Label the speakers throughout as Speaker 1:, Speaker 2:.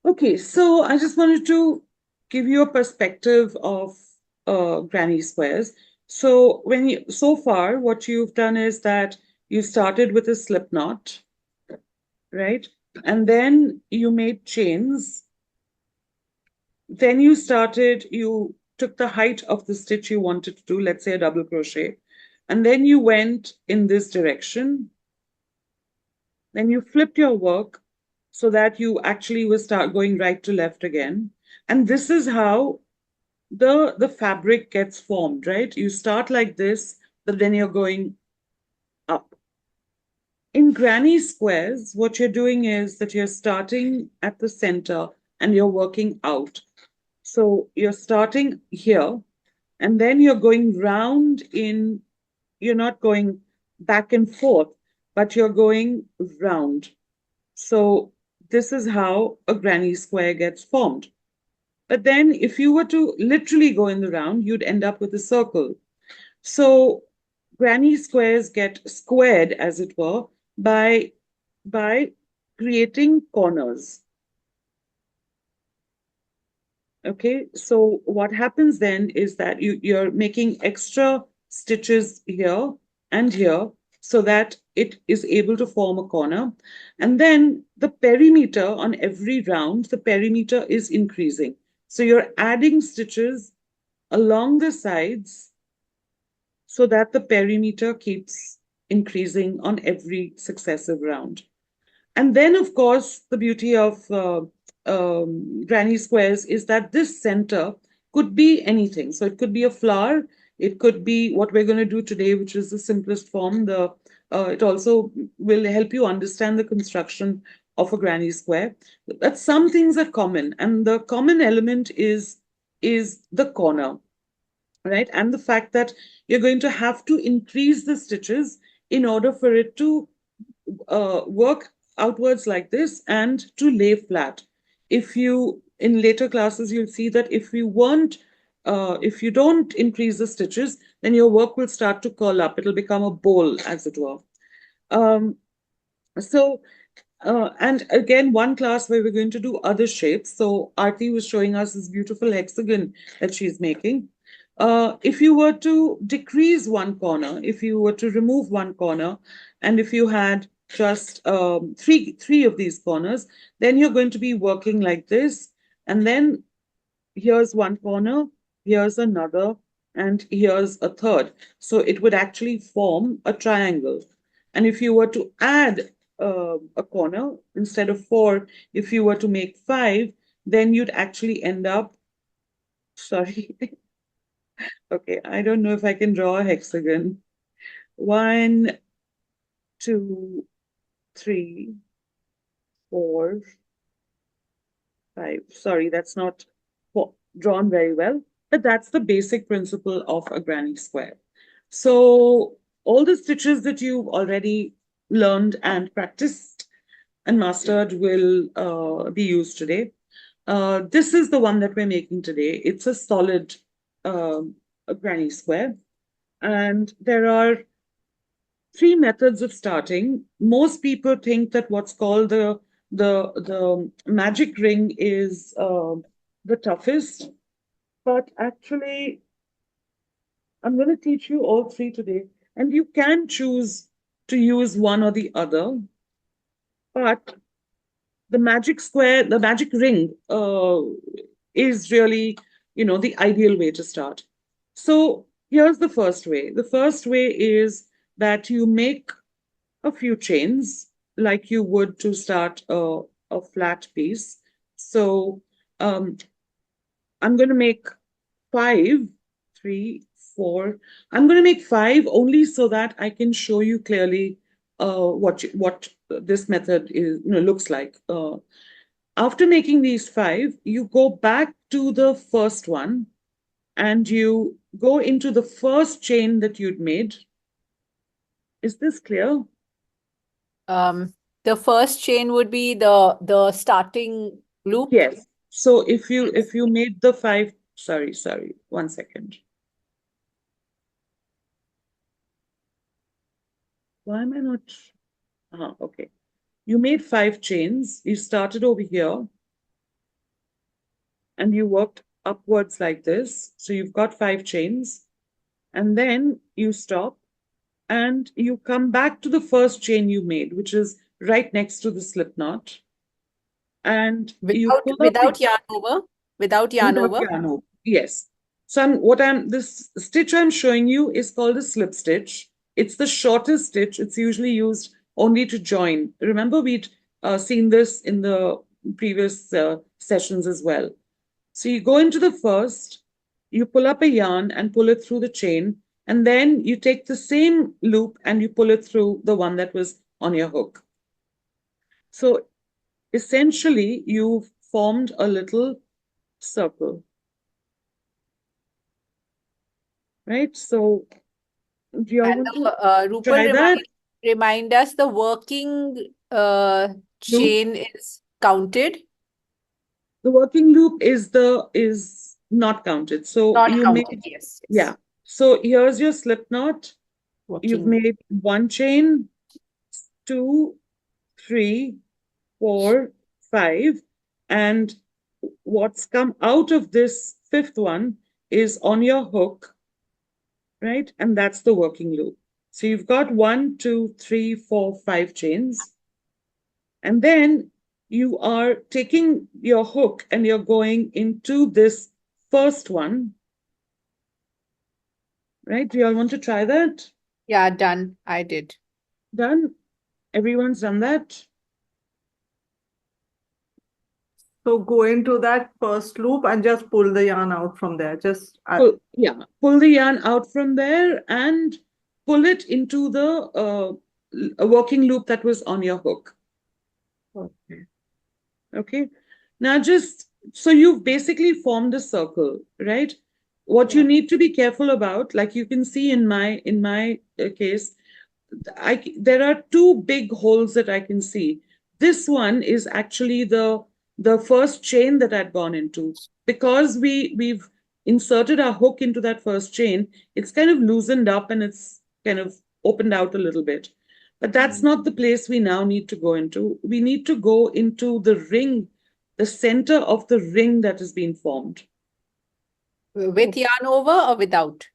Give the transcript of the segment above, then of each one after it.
Speaker 1: Okay, so I just wanted to give you a perspective of granny squares. So so far, what you've done is that you started with a slip knot, right? And then you made chains. Then you took the height of the stitch you wanted to do, let's say a double crochet, and then you went in this direction. Then you flipped your work so that you actually will start going right to left again. And this is how the fabric gets formed, right? You start like this, but then you're going up. In granny squares, what you're doing is that you're starting at the center and you're working out. So you're starting here and then you're going round in, you're not going back and forth, but you're going round. So this is how a granny square gets formed. But then if you were to literally go in the round, you'd end up with a circle. So granny squares get squared, as it were, by creating corners. Okay, so what happens then is that you're making extra stitches here and here so that it is able to form a corner. And then the perimeter on every round, the perimeter is increasing. So you're adding stitches along the sides so that the perimeter keeps increasing on every successive round. And then, of course, the beauty of granny squares is that this center could be anything. So it could be a flower. It could be what we're going to do today, which is the simplest form. It also will help you understand the construction of a granny square. But some things are common, and the common element is the corner, right? And the fact that you're going to have to increase the stitches in order for it to work outwards like this and to lay flat. If you, in later classes, you'll see that if you don't increase the stitches, then your work will start to curl up. It'll become a bowl, as it were. Um, so, and again, one class where we're going to do other shapes. So Aarti was showing us this beautiful hexagon that she's making. If you were to decrease one corner, if you were to remove one corner, and if you had just three of these corners, then you're going to be working like this. And then here's one corner, here's another, and here's a third. So it would actually form a triangle. And if you were to add a corner, instead of four, if you were to make five, then you'd actually end up, sorry, okay, I don't know if I can draw a hexagon. One, two, three, four, five. Sorry, that's not drawn very well, but that's the basic principle of a granny square. So all the stitches that you've already learned and practiced and mastered will be used today. This is the one that we're making today. It's a solid a granny square. And there are three methods of starting. Most people think that what's called the magic ring is the toughest, but actually, I'm going to teach you all three today, and you can choose to use one or the other. But the magic ring is really, the ideal way to start. So here's the first way. The first way is that you make a few chains like you would to start a flat piece. So um, I'm going to make five, three, four. I'm going to make five only so that I can show you clearly what this method looks like. After making these five, you go back to the first one and you go into the first chain that you'd made. Is this clear?
Speaker 2: The first chain would be the starting loop.
Speaker 1: Yes. So if you made the five, sorry, 1 second. Why am I not? Okay. You made five chains. You started over here and you worked upwards like this. So you've got 5 chains, and then you stop and you come back to the first chain you made, which is right next to the slip knot. And you pull up
Speaker 2: Without yarn over, without yarn
Speaker 1: without
Speaker 2: over.
Speaker 1: yarn over. Yes. So this stitch I'm showing you is called a slip stitch. It's the shortest stitch. It's usually used only to join. Remember, we'd seen this in the previous sessions as well. So you go into the first, you pull up a yarn and pull it through the chain, and then you take the same loop and you pull it through the one that was on your hook. So essentially, you've formed a little circle, right? So do you all
Speaker 2: And
Speaker 1: want to
Speaker 2: Rupal,
Speaker 1: try that?
Speaker 2: remind us the working
Speaker 1: Loop.
Speaker 2: chain is counted,
Speaker 1: The working loop is not counted. So
Speaker 2: not
Speaker 1: you
Speaker 2: counted.
Speaker 1: make,
Speaker 2: Yes, yes.
Speaker 1: yeah. So here's your slip knot. You've
Speaker 2: Working.
Speaker 1: made 1 chain, 2, 3, 4, 5, and what's come out of this 5th one is on your hook, right? And that's the working loop. So you've got 1, 2, 3, 4, 5 chains. And then you are taking your hook and you're going into this first one, right? Do you all want to try that?
Speaker 2: Yeah, done. I did.
Speaker 1: Done? Everyone's done that?
Speaker 3: So go into that first loop and just pull the yarn out from there. Just
Speaker 1: Pull the yarn out from there and pull it into the working loop that was on your hook.
Speaker 3: okay.
Speaker 1: Okay. Now so you've basically formed a circle, right? What you
Speaker 3: Yeah.
Speaker 1: need to be careful about, like you can see in my case, there are 2 big holes that I can see. This one is actually the first chain that I'd gone into. Because we've inserted our hook into that first chain, it's kind of loosened up and it's kind of opened out a little bit. But that's not the place we now need to go into. We need to go into the ring, the center of the ring that has been formed.
Speaker 2: With yarn over or without?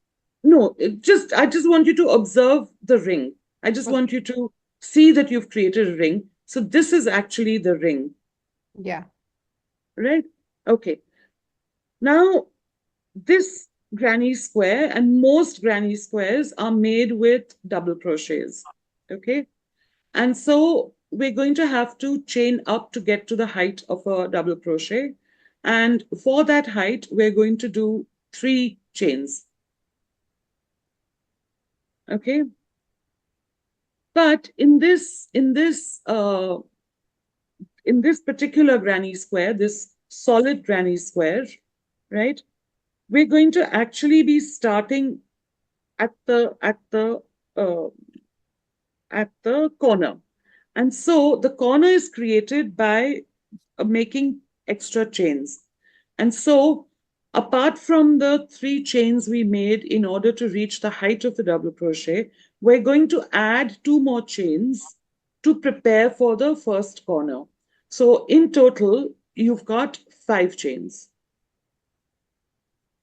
Speaker 1: No, I just want you to observe the ring. I just want you to see that you've created a ring. So this is actually the ring,
Speaker 2: Yeah.
Speaker 1: right? Okay. Now, this granny square and most granny squares are made with double crochets, okay? And so we're going to have to chain up to get to the height of a double crochet. And for that height, we're going to do 3 chains. Okay. But in this particular granny square, this solid granny square, right? We're going to actually be starting at the corner. And so the corner is created by making extra chains. And so apart from the 3 chains we made in order to reach the height of the double crochet, we're going to add 2 more chains to prepare for the first corner. So in total, you've got 5 chains.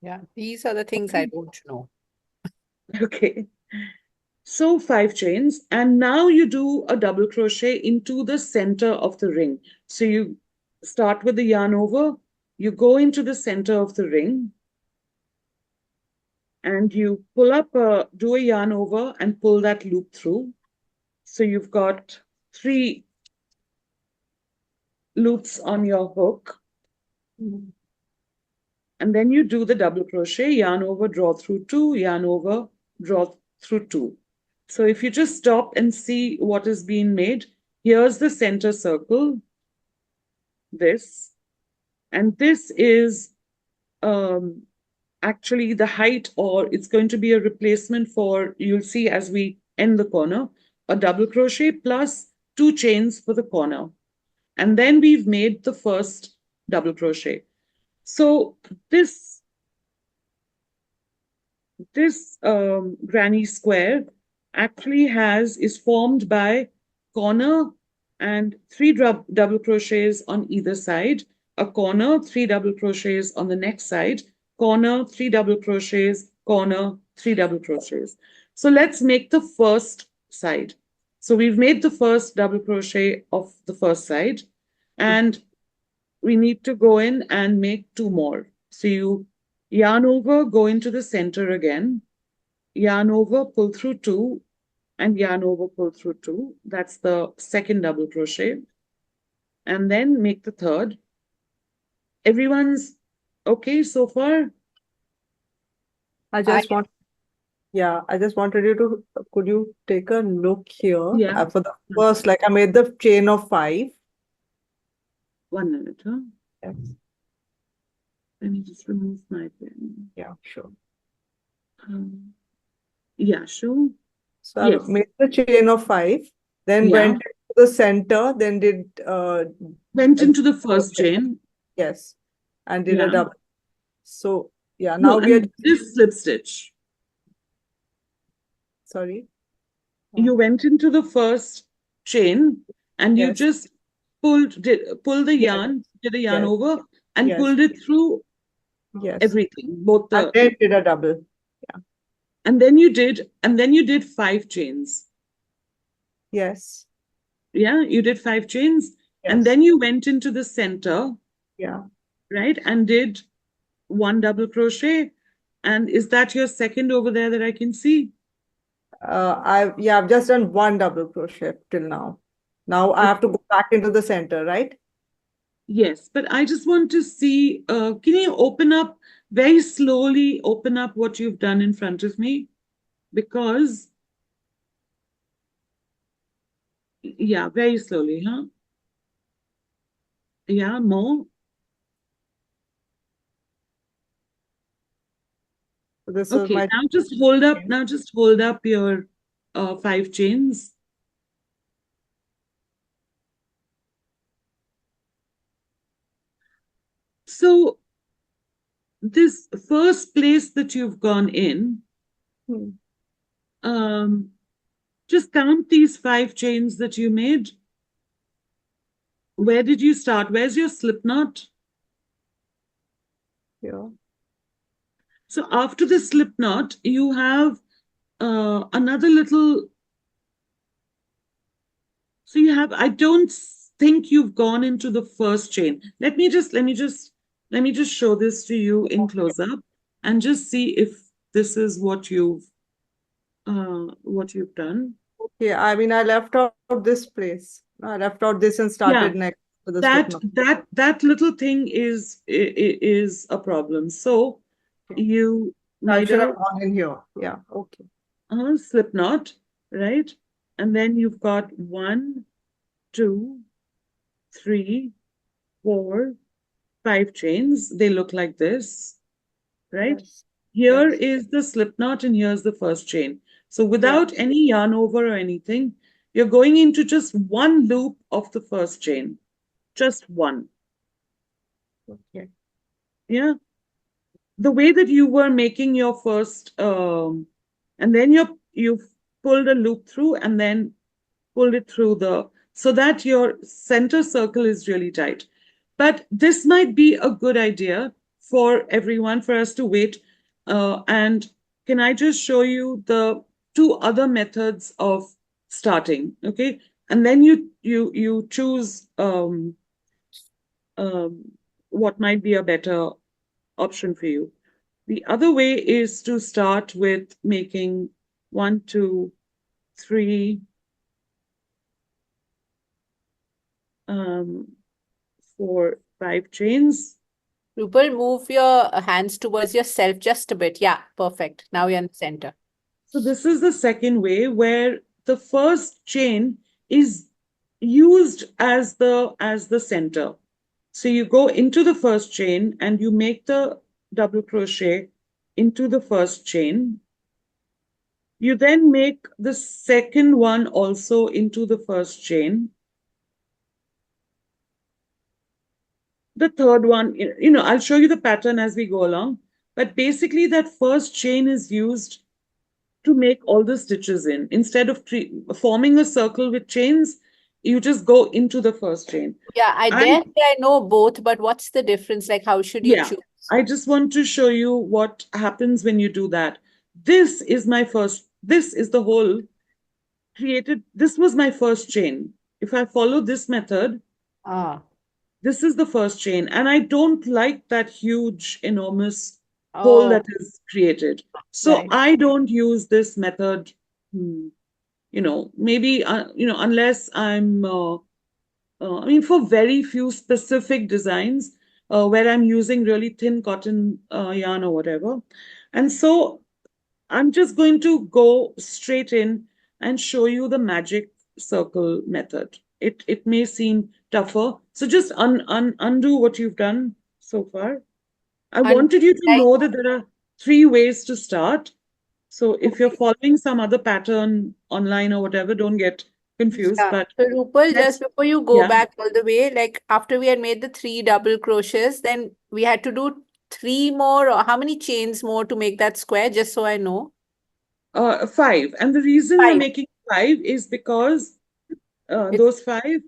Speaker 2: Yeah, these are the things I don't know.
Speaker 1: Okay. So 5 chains, and now you do a double crochet into the center of the ring. So you start with the yarn over, you go into the center of the ring, and you pull up, do a yarn over and pull that loop through. So you've got 3 loops on your hook. And then you do the double crochet, yarn over, draw through 2, yarn over, draw through 2. So if you just stop and see what is being made, here's the center circle, this, and this is actually the height, or it's going to be a replacement for, you'll see as we end the corner, a double crochet plus 2 chains for the corner. And then we've made the first double crochet. So this granny square actually is formed by corner and 3 double crochets on either side, a corner, 3 double crochets on the next side, corner, 3 double crochets, corner, 3 double crochets. So let's make the first side. So we've made the first double crochet of the first side, and we need to go in and make 2 more. So you yarn over, go into the center again, yarn over, pull through 2, and yarn over, pull through 2. That's the second double crochet. And then make the third. Everyone's okay so far?
Speaker 3: I just want, yeah, I just wanted you to, could you take a look here?
Speaker 1: Yeah.
Speaker 3: For the first, like I made the chain of 5.
Speaker 1: 1 minute, huh?
Speaker 3: Yes.
Speaker 1: Let me just remove my pen.
Speaker 3: Yeah, sure.
Speaker 1: Yeah, sure.
Speaker 3: So I
Speaker 1: Yes.
Speaker 3: made the chain of 5, then
Speaker 1: Yeah.
Speaker 3: went into the center, then did
Speaker 1: Went
Speaker 3: a
Speaker 1: into the first
Speaker 3: crochet.
Speaker 1: chain.
Speaker 3: Yes, and did
Speaker 1: Yeah.
Speaker 3: a double. So yeah,
Speaker 1: No,
Speaker 3: now we are,
Speaker 1: and this slip stitch.
Speaker 3: sorry.
Speaker 1: You went into the first chain and you
Speaker 3: Yes.
Speaker 1: just pulled the
Speaker 3: Yes.
Speaker 1: yarn, did a yarn
Speaker 3: Yes.
Speaker 1: over, and
Speaker 3: Yes.
Speaker 1: pulled it through
Speaker 3: Yes.
Speaker 1: everything, both
Speaker 3: And
Speaker 1: the,
Speaker 3: then did a double.
Speaker 1: and then you did 5 chains.
Speaker 3: Yes.
Speaker 1: Yeah, you did 5 chains, and
Speaker 3: Yes.
Speaker 1: then you went into the center,
Speaker 3: Yeah.
Speaker 1: right, and did 1 double crochet. And is that your second over there that I can see?
Speaker 3: I've just done 1 double crochet till now. Now I have to go back into the center, right?
Speaker 1: Yes, but I just want to see, can you open up very slowly, open up what you've done in front of me? Because, yeah, very slowly, huh? Yeah, more.
Speaker 3: So this was
Speaker 1: Okay,
Speaker 3: my,
Speaker 1: now just hold up your 5 chains. So this first place that you've gone in, just count these 5 chains that you made. Where did you start? Where's your slip knot?
Speaker 3: yeah.
Speaker 1: So after the slip knot, you have another little. So you have, I don't think you've gone into the first chain. Let me just show this to you in close up and just see if this is what you've done.
Speaker 3: Okay, I mean, I left out this place. I left out this and started next to the slip knot.
Speaker 1: That little thing is a problem. So you
Speaker 3: I
Speaker 1: made
Speaker 3: should
Speaker 1: a
Speaker 3: have gone in here. Yeah, okay.
Speaker 1: slip knot, right? And then you've got 1, 2, 3, 4, 5 chains. They look like this, right?
Speaker 3: Yes.
Speaker 1: Here
Speaker 3: Yes.
Speaker 1: is the slip knot and here's the first chain. So without any yarn over or anything, you're going into just 1 loop of the first chain. Just 1.
Speaker 3: Okay.
Speaker 1: Yeah. The way that you were making your first, and then you've pulled a loop through and then pulled it through so that your center circle is really tight. But this might be a good idea for everyone for us to wait. And can I just show you the 2 other methods of starting? Okay. And then you choose what might be a better option for you. The other way is to start with making 1, 2, 3, 4, 5 chains.
Speaker 2: Rupal, move your hands towards yourself just a bit. Yeah, perfect. Now you're in the center.
Speaker 1: So this is the second way where the first chain is used as the center. So you go into the first chain and you make the double crochet into the first chain. You then make the second one also into the first chain. The third one, I'll show you the pattern as we go along. But basically that first chain is used to make all the stitches in. Instead of forming a circle with chains, you just go into the first chain.
Speaker 2: Yeah, I
Speaker 1: I-
Speaker 2: dare say I know both, but what's the difference? Like, how should you
Speaker 1: Yeah.
Speaker 2: choose?
Speaker 1: I just want to show you what happens when you do that. This is the whole created. This was my first chain. If I follow this method,
Speaker 2: Ah,
Speaker 1: this is the first chain. And I don't like that huge, enormous hole
Speaker 2: oh,
Speaker 1: that is created. So
Speaker 2: right.
Speaker 1: I don't use this method, maybe, unless I mean, for very few specific designs where I'm using really thin cotton yarn or whatever. And so I'm just going to go straight in and show you the magic circle method. It may seem tougher. So just undo what you've done so far. I
Speaker 2: And
Speaker 1: wanted you to
Speaker 2: like,
Speaker 1: know that there are 3 ways to start. So if you're following some other pattern online or whatever, don't get confused.
Speaker 2: yeah.
Speaker 1: But
Speaker 2: So Rupal,
Speaker 1: let's,
Speaker 2: just before you go
Speaker 1: yeah.
Speaker 2: back all the way, like after we had made the 3 double crochets, then we had to do 3 more, or how many chains more to make that square, just so I know?
Speaker 1: 5. And the reason we're
Speaker 2: 5.
Speaker 1: making 5 is because
Speaker 2: It's
Speaker 1: those 5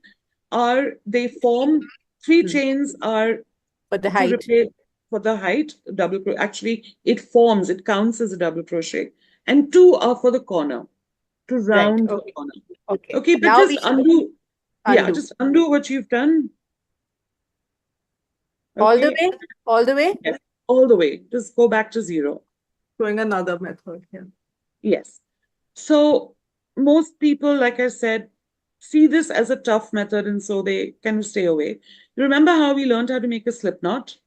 Speaker 1: they form 3 chains are
Speaker 2: for the
Speaker 1: to
Speaker 2: height.
Speaker 1: replace for the height, double crochet. Actually, it counts as a double crochet. And 2 are for the corner, to
Speaker 2: Right.
Speaker 1: round the
Speaker 2: Okay.
Speaker 1: corner.
Speaker 2: Okay.
Speaker 1: Okay, but
Speaker 2: Now
Speaker 1: just
Speaker 2: we
Speaker 1: undo. Yeah,
Speaker 2: undo.
Speaker 1: just undo what you've done.
Speaker 2: All the
Speaker 1: Okay,
Speaker 2: way? All the way?
Speaker 1: yes, all the way. Just go back to 0.
Speaker 3: Showing another method here.
Speaker 1: Yes. So most people, like I said, see this as a tough method, and so they kind of stay away. Remember how we learned how to make a slip knot?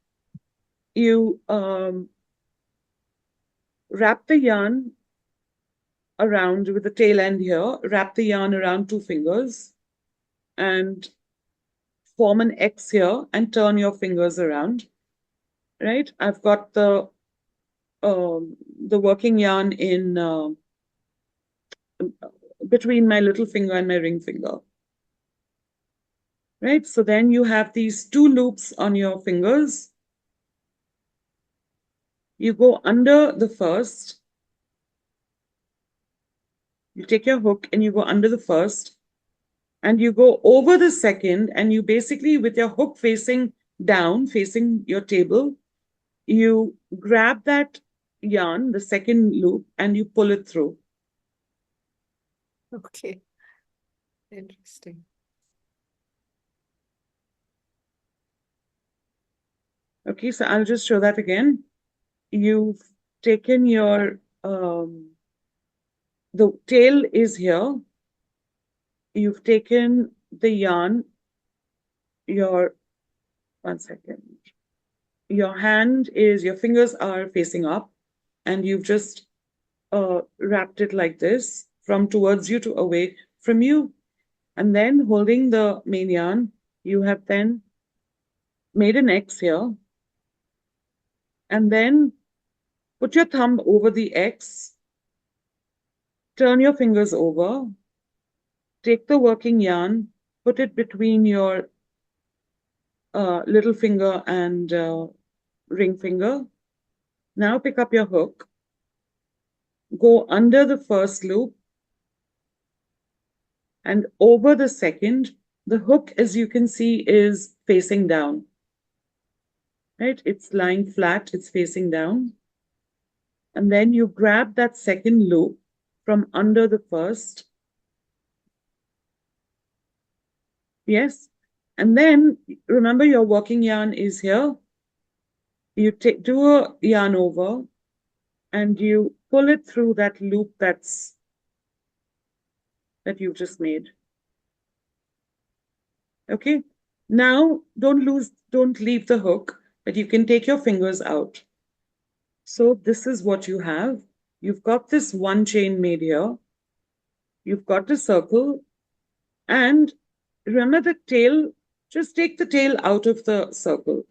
Speaker 1: You wrap the yarn around with the tail end here, wrap the yarn around 2 fingers and form an X here and turn your fingers around, right? I've got the working yarn in between my little finger and my ring finger, right? So then you have these 2 loops on your fingers. You go under the first, you take your hook and you go under the first, and you go over the second, and you basically, with your hook facing down, facing your table, you grab that yarn, the second loop, and you pull it through.
Speaker 2: Okay. Interesting.
Speaker 1: Okay, so I'll just show that again. You've taken your, the tail is here. You've taken the yarn, one second. Your fingers are facing up, and you've just wrapped it like this from towards you to away from you. And then holding the main yarn, you have then made an X here. And then put your thumb over the X, turn your fingers over, take the working yarn, put it between your little finger and ring finger. Now pick up your hook, go under the first loop and over the second. The hook, as you can see, is facing down, right? It's lying flat, it's facing down. And then you grab that second loop from under the first. Yes. And then remember your working yarn is here. You do a yarn over and you pull it through that loop that you've just made. Okay. Now don't leave the hook, but you can take your fingers out. So this is what you have. You've got this 1 chain made here. You've got the circle, and remember the tail, just take the tail out of the circle.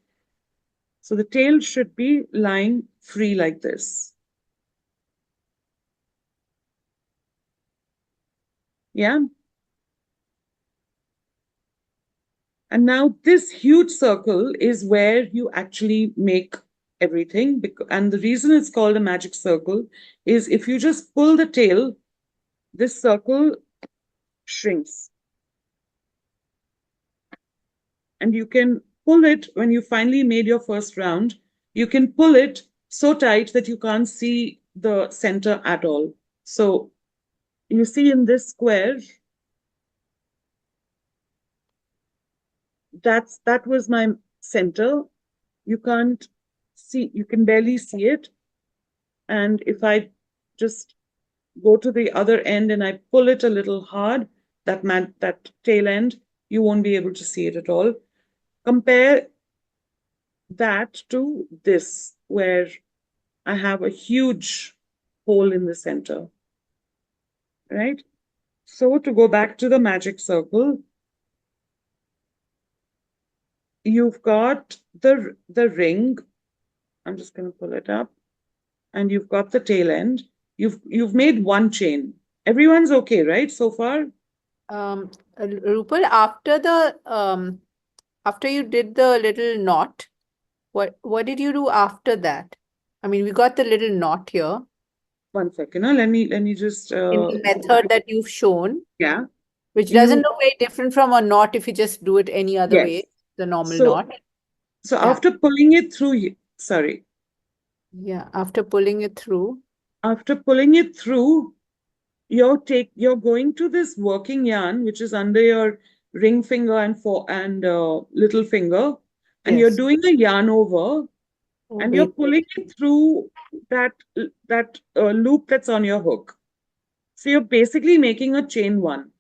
Speaker 1: So the tail should be lying free like this. Yeah. And now this huge circle is where you actually make everything. And the reason it's called a magic circle is if you just pull the tail, this circle shrinks. and you can pull it when you finally made your first round. You can pull it so tight that you can't see the center at all. So you see in this square, that was my center. You can't see, you can barely see it. And if I just go to the other end and I pull it a little hard, that tail end, you won't be able to see it at all. Compare that to this, where I have a huge hole in the center, right? So to go back to the magic circle, you've got the ring. I'm just going to pull it up, and you've got the tail end. You've made one chain. Everyone's okay, right, so far?
Speaker 2: Rupal, after you did the little knot, what did you do after that? I mean, we got the little knot here
Speaker 1: 1 second. Let me just
Speaker 2: in the method that you've shown,
Speaker 1: yeah.
Speaker 2: which doesn't look very different from a knot if you just do it any other
Speaker 1: Yes.
Speaker 2: way, the normal
Speaker 1: So-
Speaker 2: knot.
Speaker 1: So
Speaker 2: Yeah.
Speaker 1: after pulling it through, sorry.
Speaker 2: Yeah, after pulling it through.
Speaker 1: After pulling it through, you're going to this working yarn, which is under your ring finger and little finger, and you're
Speaker 2: Yes.
Speaker 1: doing a yarn over, and you're
Speaker 2: Wait.
Speaker 1: pulling it through that loop that's on your hook. So you're basically making a chain one.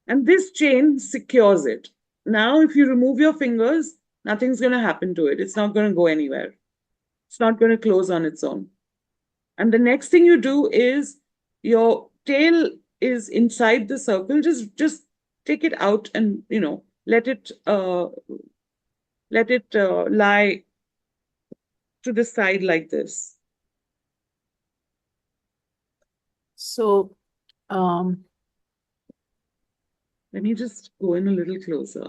Speaker 1: And this chain secures it. Now, if you remove your fingers, nothing's going to happen to it. It's not going to go anywhere. It's not going to close on its own. And the next thing you do is your tail is inside the circle. Just take it out and, let it lie to the side like this.
Speaker 2: So,
Speaker 1: Let me just go in a little closer.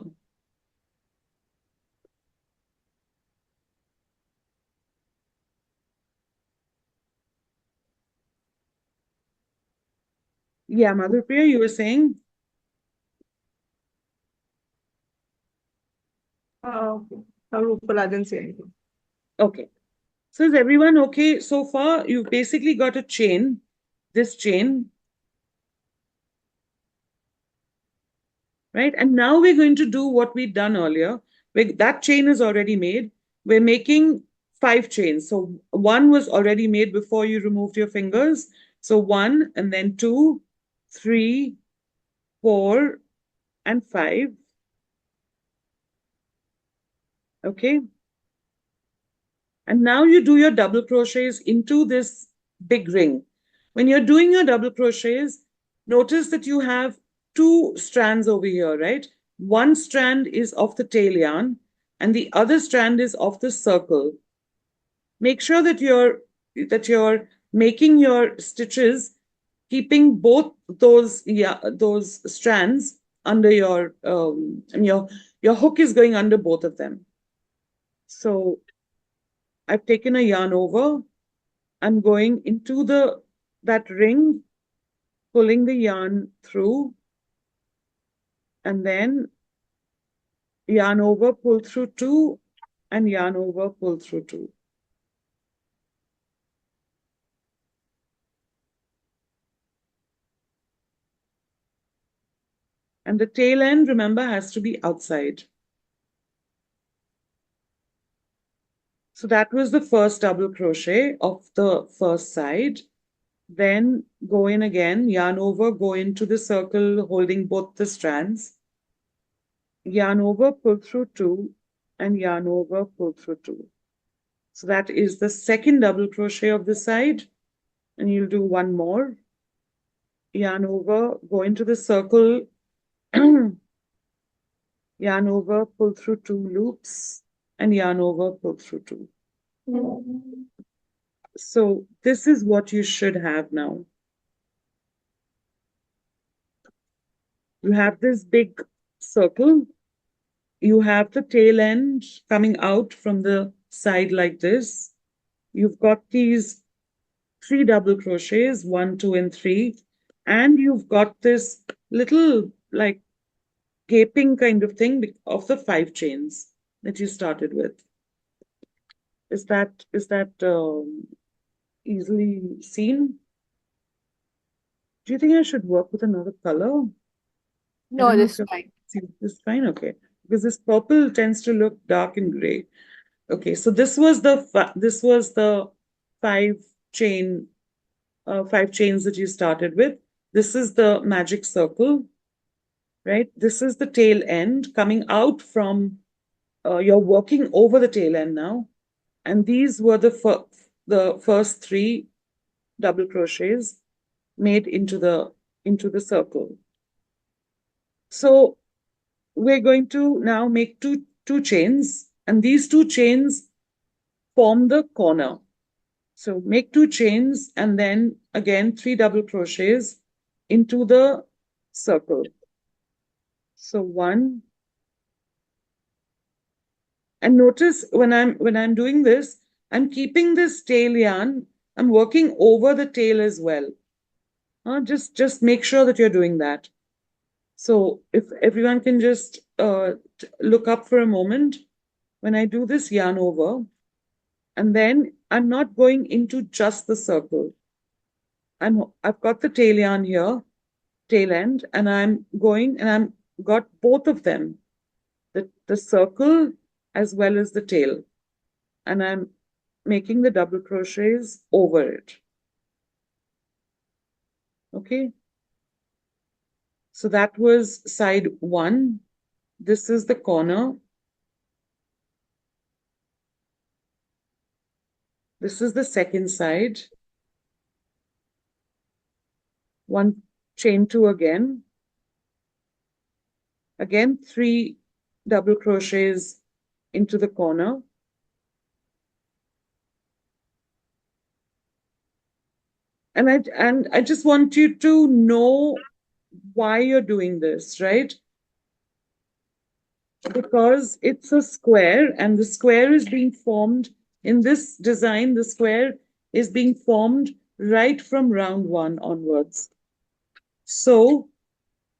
Speaker 1: Yeah, Madhurpriya, you were saying?
Speaker 3: Rupal, I didn't say anything.
Speaker 1: Okay. So is everyone okay so far? You've basically got a chain, this chain. Right? And now we're going to do what we'd done earlier. That chain is already made. We're making 5 chains. So 1 was already made before you removed your fingers. So 1, and then 2, 3, 4, and 5. Okay. And now you do your double crochets into this big ring. When you're doing your double crochets, notice that you have 2 strands over here, right? One strand is of the tail yarn and the other strand is of the circle. Make sure that you're making your stitches, keeping both those strands under your hook is going under both of them. So I've taken a yarn over. I'm going into that ring, pulling the yarn through, and then yarn over, pull through 2, and yarn over, pull through 2. And the tail end, remember, has to be outside. So that was the first double crochet of the first side. Then go in again, yarn over, go into the circle, holding both the strands. Yarn over, pull through 2, and yarn over, pull through 2. So that is the second double crochet of the side. And you'll do one more. Yarn over, go into the circle, yarn over, pull through 2 loops, and yarn over, pull through 2. So this is what you should have now. You have this big circle. You have the tail end coming out from the side like this. You've got these 3 double crochets, 1, 2, and 3. And you've got this little like gaping kind of thing of the 5 chains that you started with. Is that easily seen? Do you think I should work with another color? I
Speaker 2: No,
Speaker 1: don't know
Speaker 2: this
Speaker 1: if
Speaker 2: is
Speaker 1: you're
Speaker 2: fine.
Speaker 1: see this is fine, okay. Because this purple tends to look dark and gray. Okay, so this was the 5 chain 5 chains that you started with. This is the magic circle, right? This is the tail end coming out from you're working over the tail end now. And these were the first 3 double crochets made into the circle. So we're going to now make two chains, and these 2 chains form the corner. So make 2 chains and then again 3 double crochets into the circle. So 1, and notice when I'm doing this, I'm keeping this tail yarn, I'm working over the tail as well. Just make sure that you're doing that. So if everyone can just look up for a moment when I do this yarn over, and then I'm not going into just the circle. I've got the tail yarn here, tail end, and I'm going and I'm got both of them, the circle as well as the tail, and I'm making the double crochets over it. Okay. So that was side 1. This is the corner. This is the second side. 1 chain 2 again. Again 3 double crochets into the corner. And I just want you to know why you're doing this, right? Because it's a square, and the square is being formed in this design. The square is being formed right from round 1 onwards. So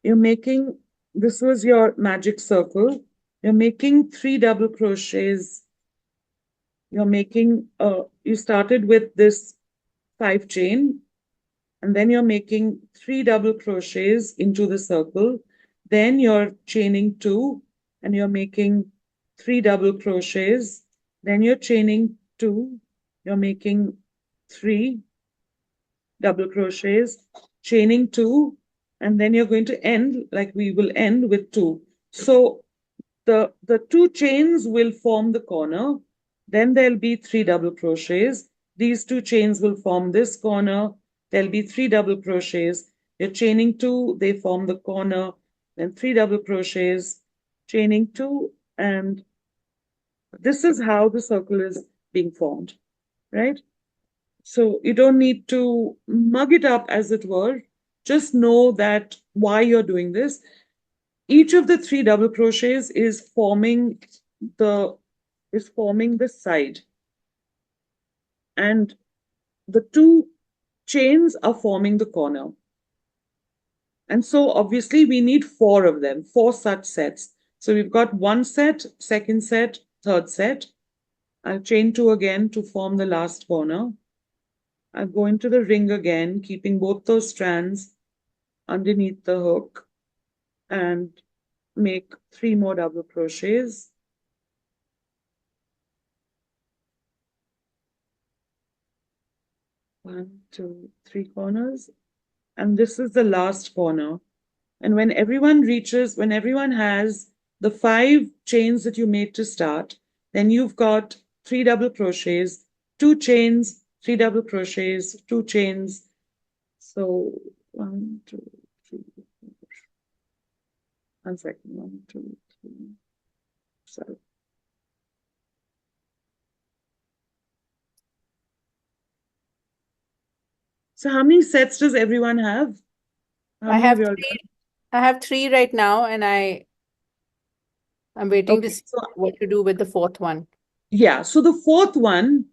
Speaker 1: you're making, this was your magic circle. You're making 3 double crochets. You're making, you started with this 5 chain, and then you're making 3 double crochets into the circle. Then you're chaining 2, and you're making 3 double crochets. Then you're chaining 2, you're making 3 double crochets, chaining 2, and then you're going to end, like we will end with 2. So the 2 chains will form the corner. Then there'll be 3 double crochets. These 2 chains will form this corner. There'll be 3 double crochets. You're chaining 2, they form the corner. Then 3 double crochets, chaining 2, and this is how the circle is being formed, right? So you don't need to mug it up, as it were. Just know that why you're doing this. Each of the 3 double crochets is forming the side, and the 2 chains are forming the corner. And so obviously we need 4 of them, 4 such sets. So we've got 1 set, second set, third set. I'll chain 2 again to form the last corner. I'll go into the ring again, keeping both those strands underneath the hook, and make 3 more double crochets. 1, 2, 3 corners, and this is the last corner. And when everyone has the 5 chains that you made to start, then you've got 3 double crochets, 2 chains, 3 double crochets, 2 chains. So 1, 2, 3, 4. 1 second. 1, 2, 3, 7. So how many sets does everyone have? How
Speaker 2: I
Speaker 1: many
Speaker 2: have
Speaker 1: of you all
Speaker 2: 3. I have 3 right now, and I'm waiting to
Speaker 1: Okay,
Speaker 2: see
Speaker 1: so
Speaker 2: what to do with the 4th one.
Speaker 1: yeah, so the 4th one,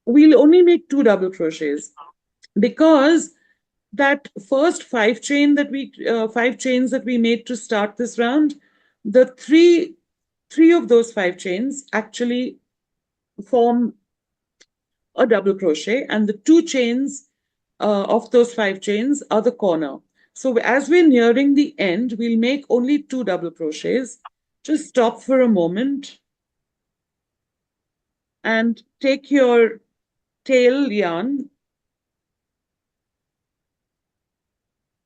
Speaker 1: we'll only make 2 double crochets because that first five chains that we made to start this round, the three of those five chains actually form a double crochet, and the two chains of those five chains are the corner. So as we're nearing the end, we'll make only two double crochets. Just stop for a moment and take your tail yarn,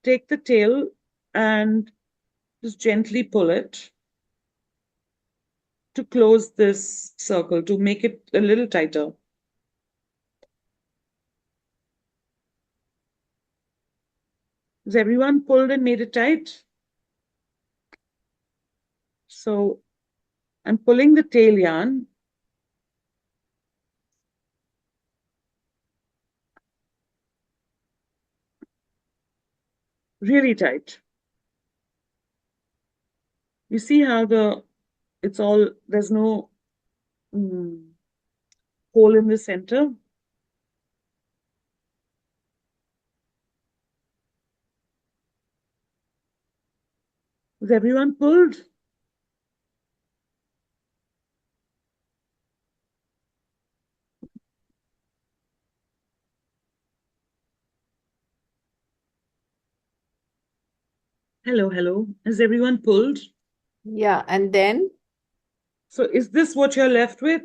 Speaker 1: take the tail and just gently pull it to close this circle, to make it a little tighter. Has everyone pulled and made it tight? So I'm pulling the tail yarn. Really tight. You see how there's no hole in the center? Is everyone pulled? Hello, hello. Is everyone pulled?
Speaker 2: Yeah, and then
Speaker 1: So is this what you're left with?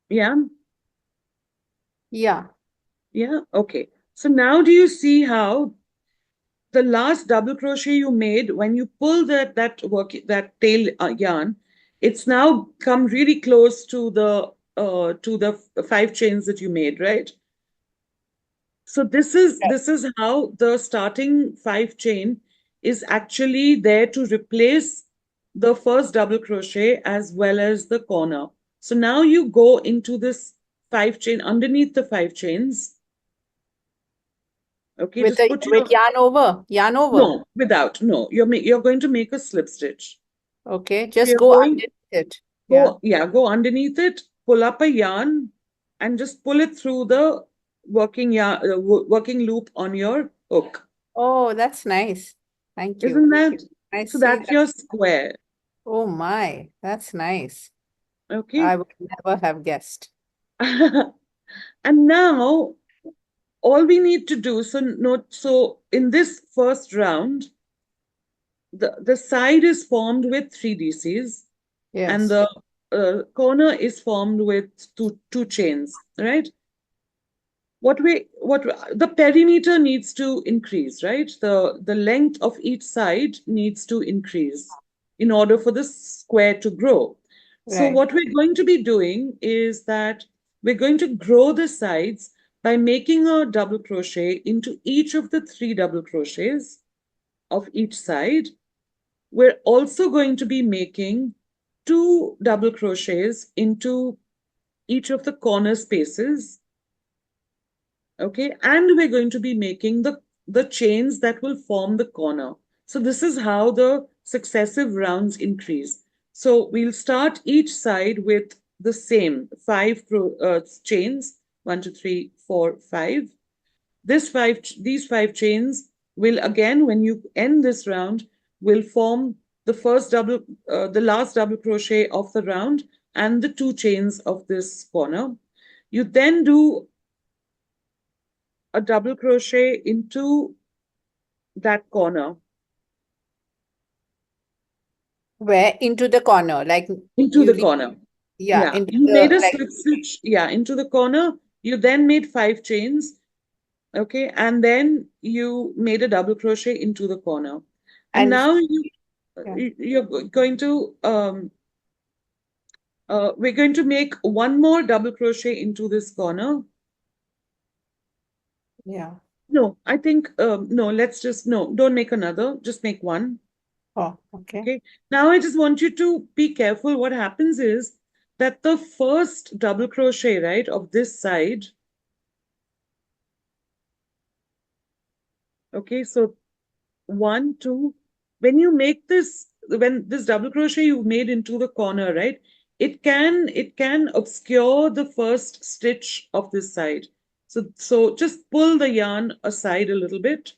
Speaker 1: Yeah?
Speaker 2: yeah.
Speaker 1: Yeah? Okay. So now do you see how the last double crochet you made, when you pull that tail yarn, it's now come really close to the five chains that you made, right? So this is how the starting five chain is actually there to replace the first double crochet as well as the corner. So now you go into this five chain underneath the five chains. Okay,
Speaker 2: With
Speaker 1: just put your
Speaker 2: with yarn over.
Speaker 1: no, without, no. You're going to make a slip stitch.
Speaker 2: Okay,
Speaker 1: So
Speaker 2: just
Speaker 1: you're
Speaker 2: go
Speaker 1: going
Speaker 2: underneath it. Yeah.
Speaker 1: go underneath it, pull up a yarn, and just pull it through the working loop on your hook.
Speaker 2: Oh, that's nice. Thank you.
Speaker 1: Isn't that?
Speaker 2: I
Speaker 1: So
Speaker 2: see
Speaker 1: that's
Speaker 2: that.
Speaker 1: your square.
Speaker 2: Oh my, that's nice.
Speaker 1: Okay.
Speaker 2: I would never have guessed.
Speaker 1: And now all we need to do, so in this first round, the side is formed with 3 DCs and
Speaker 2: Yes.
Speaker 1: the corner is formed with two chains, right? What the perimeter needs to increase, right? The length of each side needs to increase in order for the square to grow. So
Speaker 2: Right.
Speaker 1: what we're going to be doing is that we're going to grow the sides by making a double crochet into each of the 3 double crochets of each side. We're also going to be making 2 double crochets into each of the corner spaces. Okay, and we're going to be making the chains that will form the corner. So this is how the successive rounds increase. So we'll start each side with the same five chains, 1, 2, 3, 4, 5. These five chains will again, when you end this round, will form the last double crochet of the round and the 2 chains of this corner. You then do a double crochet into that corner,
Speaker 2: Where into the corner, like
Speaker 1: into
Speaker 2: you
Speaker 1: the
Speaker 2: leave,
Speaker 1: corner.
Speaker 2: yeah,
Speaker 1: Yeah,
Speaker 2: into
Speaker 1: you made
Speaker 2: the
Speaker 1: a
Speaker 2: like
Speaker 1: slip stitch, yeah, into the corner. You then made 5 chains, okay, and then you made a double crochet into the corner. And
Speaker 2: and
Speaker 1: now
Speaker 2: yeah.
Speaker 1: you're going to we're going to make one more double crochet into this corner.
Speaker 2: Yeah.
Speaker 1: No, I think no, don't make another, just make one.
Speaker 2: Oh, okay.
Speaker 1: Okay. Now I just want you to be careful. What happens is that the first double crochet, right, of this side. Okay, so 1, 2. When this double crochet you made into the corner, right, it can obscure the first stitch of this side. So just pull the yarn aside a little bit.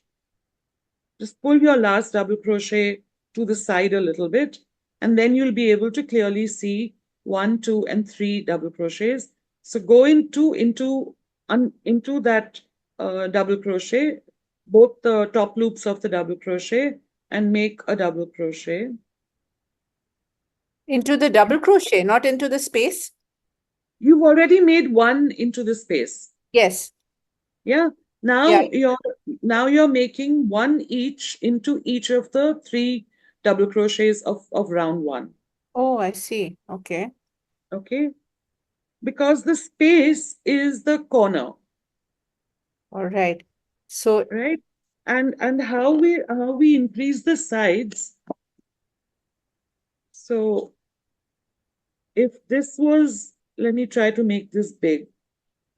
Speaker 1: Just pull your last double crochet to the side a little bit, and then you'll be able to clearly see 1, 2, and 3 double crochets. So go into that double crochet, both the top loops of the double crochet, and make a double crochet.
Speaker 2: Into the double crochet, not into the space?
Speaker 1: You've already made one into the space.
Speaker 2: Yes.
Speaker 1: Yeah.
Speaker 2: Yeah.
Speaker 1: Now you're making one each into each of the 3 double crochets of round 1.
Speaker 2: Oh, I see. Okay.
Speaker 1: Okay. Because the space is the corner,
Speaker 2: All right. So,
Speaker 1: right? And how we increase the sides. So if this was, let me try to make this big.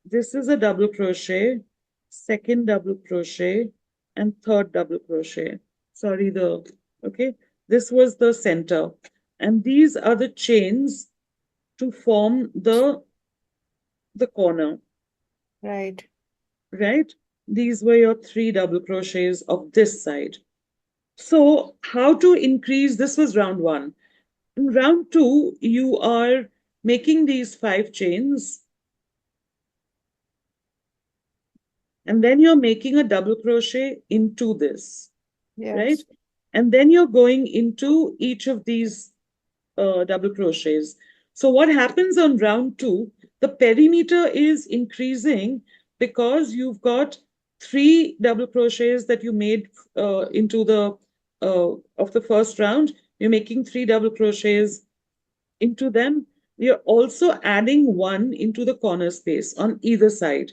Speaker 1: This is a double crochet, second double crochet, and third double crochet. Sorry, okay. This was the center. And these are the chains to form the corner,
Speaker 2: right.
Speaker 1: right? These were your 3 double crochets of this side. So how to increase, this was round 1. In round 2, you are making these 5 chains, and then you're making a double crochet into this, right?
Speaker 2: Yes.
Speaker 1: And then you're going into each of these double crochets. So what happens on round 2, the perimeter is increasing because you've got 3 double crochets that you made into the of the first round. You're making 3 double crochets into them. You're also adding 1 into the corner space on either side.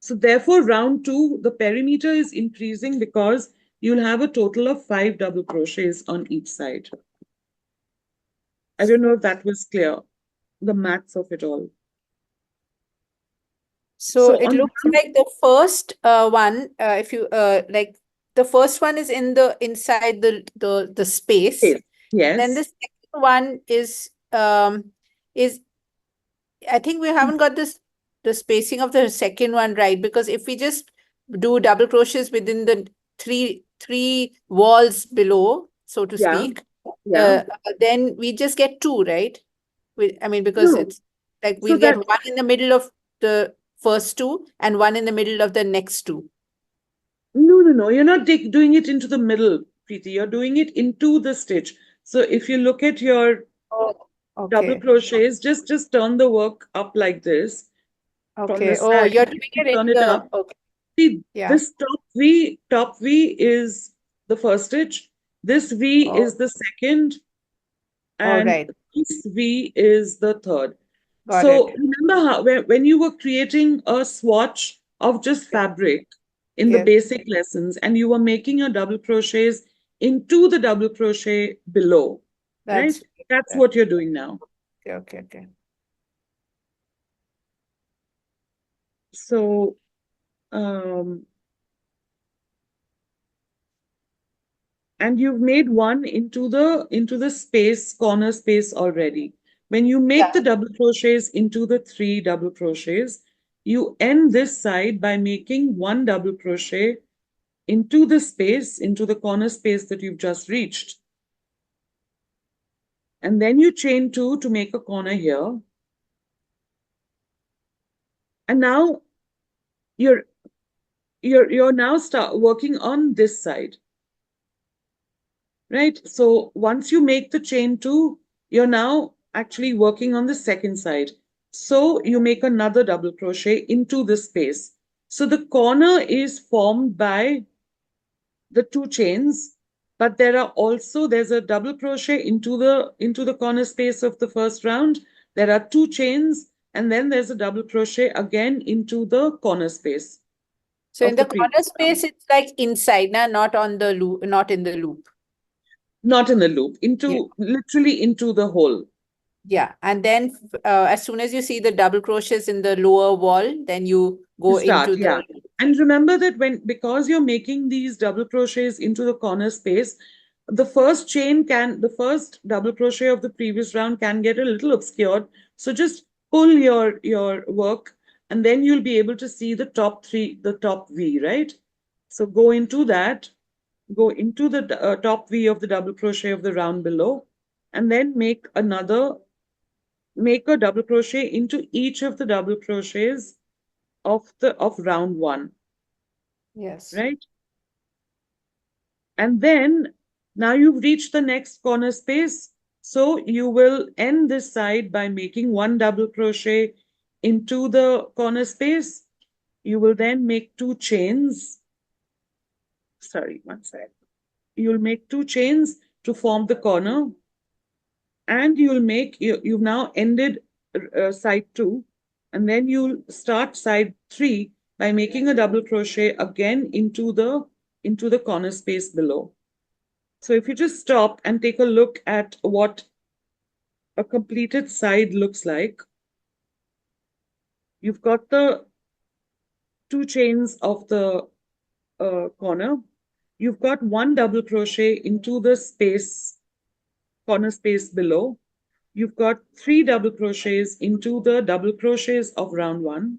Speaker 1: So therefore, round 2, the perimeter is increasing because you'll have a total of 5 double crochets on each side. I don't know if that was clear, the maths of it all.
Speaker 2: So
Speaker 1: So
Speaker 2: it
Speaker 1: on
Speaker 2: looks like the first one, if you like, the first one is inside the space.
Speaker 1: Yes.
Speaker 2: Then the second one is I think we haven't got the spacing of the second one right, because if we just do double crochets within the three walls below, so to
Speaker 1: Yeah.
Speaker 2: speak,
Speaker 1: Yeah.
Speaker 2: then we just get 2, right? I mean, because
Speaker 1: No.
Speaker 2: it's like
Speaker 1: So
Speaker 2: we'll get
Speaker 1: that-
Speaker 2: 1 in the middle of the first 2 and 1 in the middle of the next 2.
Speaker 1: No. You're not doing it into the middle, Preeti. You're doing it into the stitch. So if you look at your
Speaker 2: Oh,
Speaker 1: double
Speaker 2: okay.
Speaker 1: crochets, just turn the work up like this. From
Speaker 2: Okay.
Speaker 1: the
Speaker 2: Oh,
Speaker 1: side,
Speaker 2: you're doing it
Speaker 1: turn
Speaker 2: in
Speaker 1: it
Speaker 2: the
Speaker 1: up.
Speaker 2: okay.
Speaker 1: See,
Speaker 2: Yeah.
Speaker 1: this top V is the first stitch. This V
Speaker 2: Oh,
Speaker 1: is the second,
Speaker 2: all
Speaker 1: and
Speaker 2: right.
Speaker 1: this V is the third.
Speaker 2: Got
Speaker 1: So
Speaker 2: it.
Speaker 1: remember how when you were creating a swatch of just fabric in the
Speaker 2: Yes.
Speaker 1: basic lessons, and you were making your double crochets into the double crochet below, right?
Speaker 2: That's
Speaker 1: That's what you're doing now.
Speaker 2: okay.
Speaker 1: So and you've made one into the space, corner space already. When you make the double crochets into the 3 double crochets, you end this side by making 1 double crochet into the space, into the corner space that you've just reached. And then you chain 2 to make a corner here. And now you're now start working on this side. Right? So once you make the chain 2, you're now actually working on the second side. So you make another double crochet into the space. So the corner is formed by the 2 chains, but there's a double crochet into the corner space of the first round. There are 2 chains, and then there's a double crochet again into the corner space.
Speaker 2: So in the corner space, it's like inside, not on the loop, not in the loop.
Speaker 1: Not in the loop, literally into the hole.
Speaker 2: Yeah, and then as soon as you see the double crochets in the lower wall, then you go into the.
Speaker 1: And remember that because you're making these double crochets into the corner space, the first double crochet of the previous round can get a little obscured. So just pull your work, and then you'll be able to see the top V, right? So go into the top V of the double crochet of the round below, and then make a double crochet into each of the double crochets of round 1,
Speaker 2: Yes.
Speaker 1: right? And then now you've reached the next corner space. So you will end this side by making 1 double crochet into the corner space. You will then make 2 chains. Sorry, one side. You'll make 2 chains to form the corner. And you've now ended side 2. And then you'll start side 3 by making a double crochet again into the corner space below. So if you just stop and take a look at what a completed side looks like, you've got the 2 chains of the corner. You've got 1 double crochet into the corner space below. You've got 3 double crochets into the double crochets of round 1.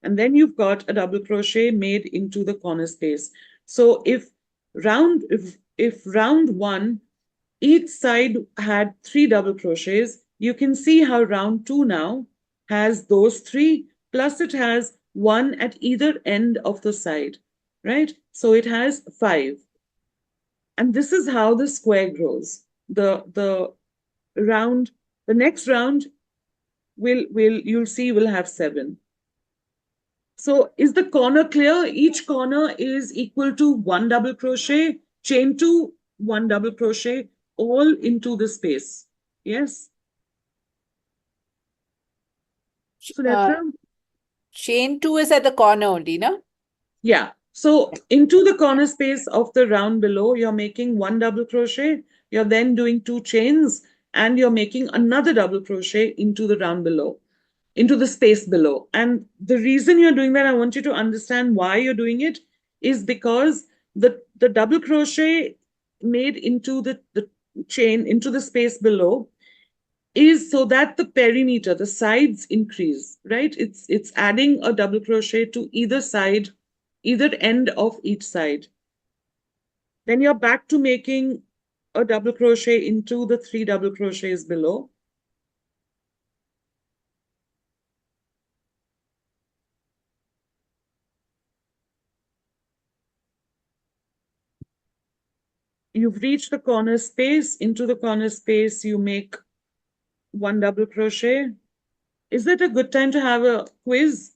Speaker 1: And then you've got a double crochet made into the corner space. So if round 1, each side had 3 double crochets, you can see how round 2 now has those 3, plus it has 1 at either end of the side, right? So it has 5. And this is how the square grows. The next round you'll see will have 7. So is the corner clear? Each corner is equal to 1 double crochet, chain 2, 1 double crochet, all into the space. Yes? So that's
Speaker 2: Chain 2 is at the corner only, no?
Speaker 1: yeah. So into the corner space of the round below, you're making 1 double crochet. You're then doing 2 chains, and you're making another double crochet into the round below, into the space below. And the reason you're doing that, I want you to understand why you're doing it, is because the double crochet made into the chain, into the space below, is so that the perimeter, the sides increase, right? It's adding a double crochet to either side, either end of each side. Then you're back to making a double crochet into the 3 double crochets below. You've reached the corner space. Into the corner space, you make 1 double crochet. Is it a good time to have a quiz?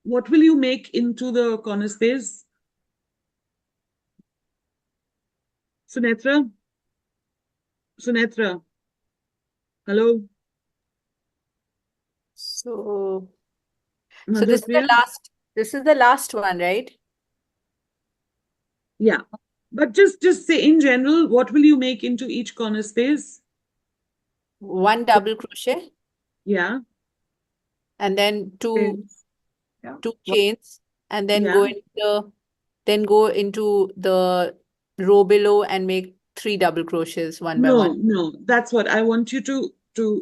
Speaker 1: What will you make into the corner space? Sunetra? Sunetra? Hello?
Speaker 2: So
Speaker 1: Madhur
Speaker 2: this is the
Speaker 1: Priya?
Speaker 2: this is the last one, right?
Speaker 1: Yeah. But just say in general, what will you make into each corner space?
Speaker 2: 1 double crochet
Speaker 1: Yeah.
Speaker 2: and then two
Speaker 3: Yeah.
Speaker 2: chains, and then
Speaker 1: Yeah.
Speaker 2: go into the row below and make 3 double crochets one by one.
Speaker 1: No, that's what I want you to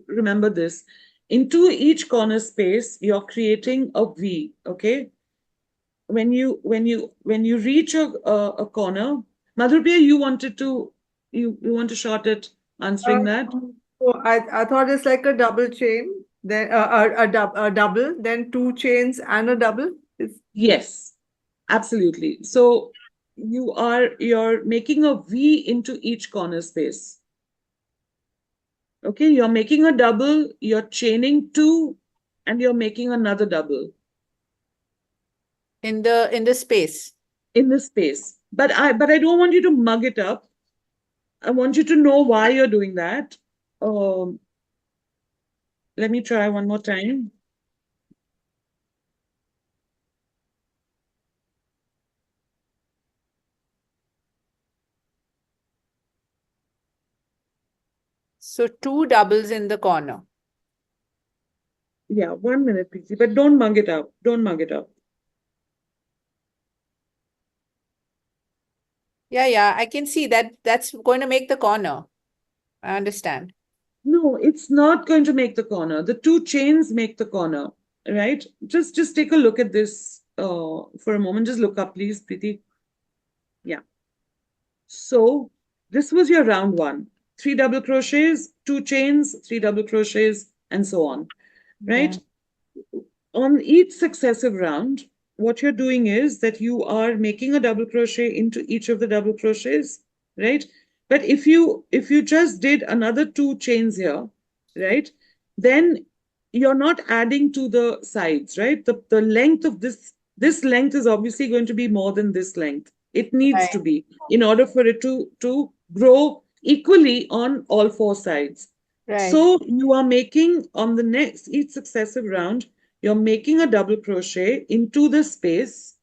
Speaker 1: remember this. Into each corner space, you're creating a V, okay? When you reach a corner, Madhurpriya, you want to short it answering that?
Speaker 3: So I thought it's like a double chain, then a double, then 2 chains and a double.
Speaker 1: Yes, absolutely. So you're making a V into each corner space. Okay, you're making a double, you're chaining 2, and you're making another double
Speaker 2: In the space.
Speaker 1: in the space. But I don't want you to mug it up. I want you to know why you're doing that. Let me try one more time.
Speaker 2: So 2 doubles in the corner.
Speaker 1: Yeah, 1 minute, please. But don't mug it up. Don't mug it up.
Speaker 2: Yeah, I can see that that's going to make the corner. I understand.
Speaker 1: No, it's not going to make the corner. The two chains make the corner, right? Just take a look at this for a moment. Just look up, please, Preeti. Yeah. So this was your round one. 3 double crochets, 2 chains, 3 double crochets, and so on, right? On each successive round, what you're doing is that you are making a double crochet into each of the double crochets, right? But if you just did another 2 chains here, right, then you're not adding to the sides, right? The length of this length is obviously going to be more than this length. It needs to
Speaker 2: Right.
Speaker 1: be in order for it to grow equally on all 4 sides.
Speaker 2: Right.
Speaker 1: So you are making on the next each successive round, you're making a double crochet into the space,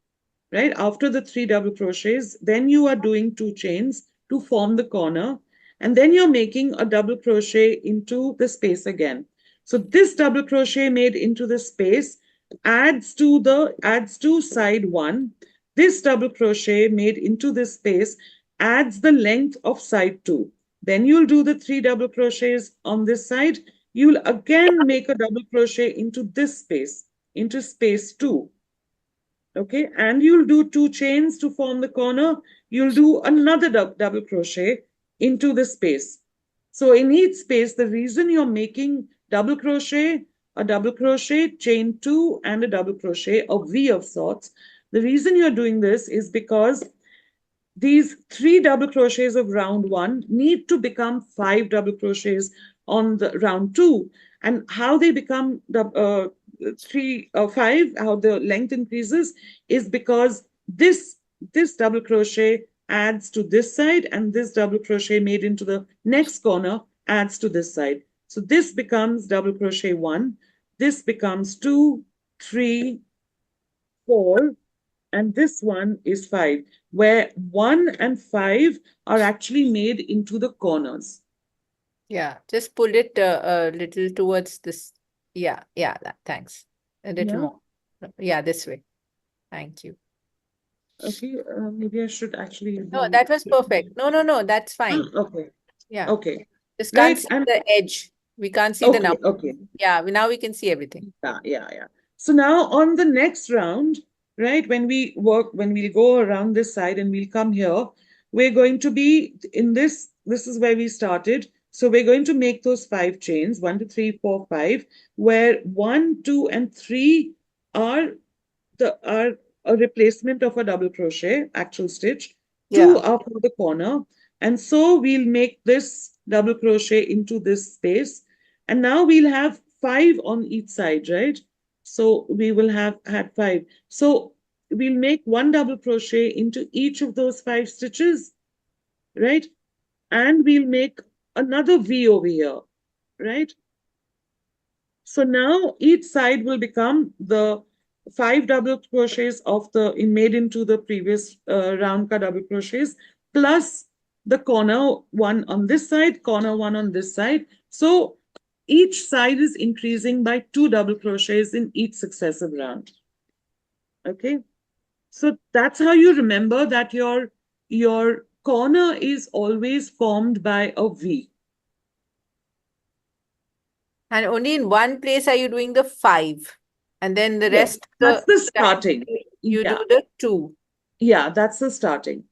Speaker 1: right? After the 3 double crochets, then you are doing 2 chains to form the corner, and then you're making a double crochet into the space again. So this double crochet made into the space adds to side 1. This double crochet made into this space adds the length of side 2. Then you'll do the 3 double crochets on this side. You'll again make a double crochet into this space, into space 2. Okay, and you'll do 2 chains to form the corner. You'll do another double crochet into the space. So in each space, the reason you're making double crochet, a double crochet, chain 2, and a double crochet, a V of sorts, the reason you're doing this is because these 3 double crochets of round 1 need to become 5 double crochets on the round 2. And how they become the 5, how the length increases, is because this double crochet adds to this side, and this double crochet made into the next corner adds to this side. So this becomes double crochet 1, this becomes 2, 3, 4, and this one is 5, where 1 and 5 are actually made into the corners.
Speaker 2: Yeah, just pull it a little towards this. Yeah, thanks. A little
Speaker 1: Yeah.
Speaker 2: more. Yeah, this way. Thank you.
Speaker 1: Okay, maybe I should actually
Speaker 2: No, that was perfect. No, that's fine.
Speaker 1: Okay,
Speaker 2: Yeah,
Speaker 1: okay,
Speaker 2: just can't
Speaker 1: right,
Speaker 2: see
Speaker 1: and
Speaker 2: the edge. We can't see the
Speaker 1: okay,
Speaker 2: number.
Speaker 1: okay.
Speaker 2: Yeah, now we can see everything.
Speaker 1: Yeah. So now on the next round, right, when we'll go around this side and we'll come here, we're going to be in this is where we started. So we're going to make those 5 chains, 1, 2, 3, 4, 5, where 1, 2, and 3 are are a replacement of a double crochet, actual stitch. 2
Speaker 2: Yeah.
Speaker 1: are for the corner. And so we'll make this double crochet into this space. And now we'll have 5 on each side, right? So we will have had 5. So we'll make 1 double crochet into each of those 5 stitches, right? And we'll make another V over here, right? So now each side will become the 5 double crochets of the made into the previous round ka double crochets, plus the corner one on this side, corner one on this side. So each side is increasing by 2 double crochets in each successive round. Okay, so that's how you remember that your corner is always formed by a V.
Speaker 2: And only in one place are you doing the 5. And then the
Speaker 1: Yes,
Speaker 2: rest
Speaker 1: that's the starting.
Speaker 2: you
Speaker 1: Yeah.
Speaker 2: do the 2.
Speaker 1: Yeah, that's the starting.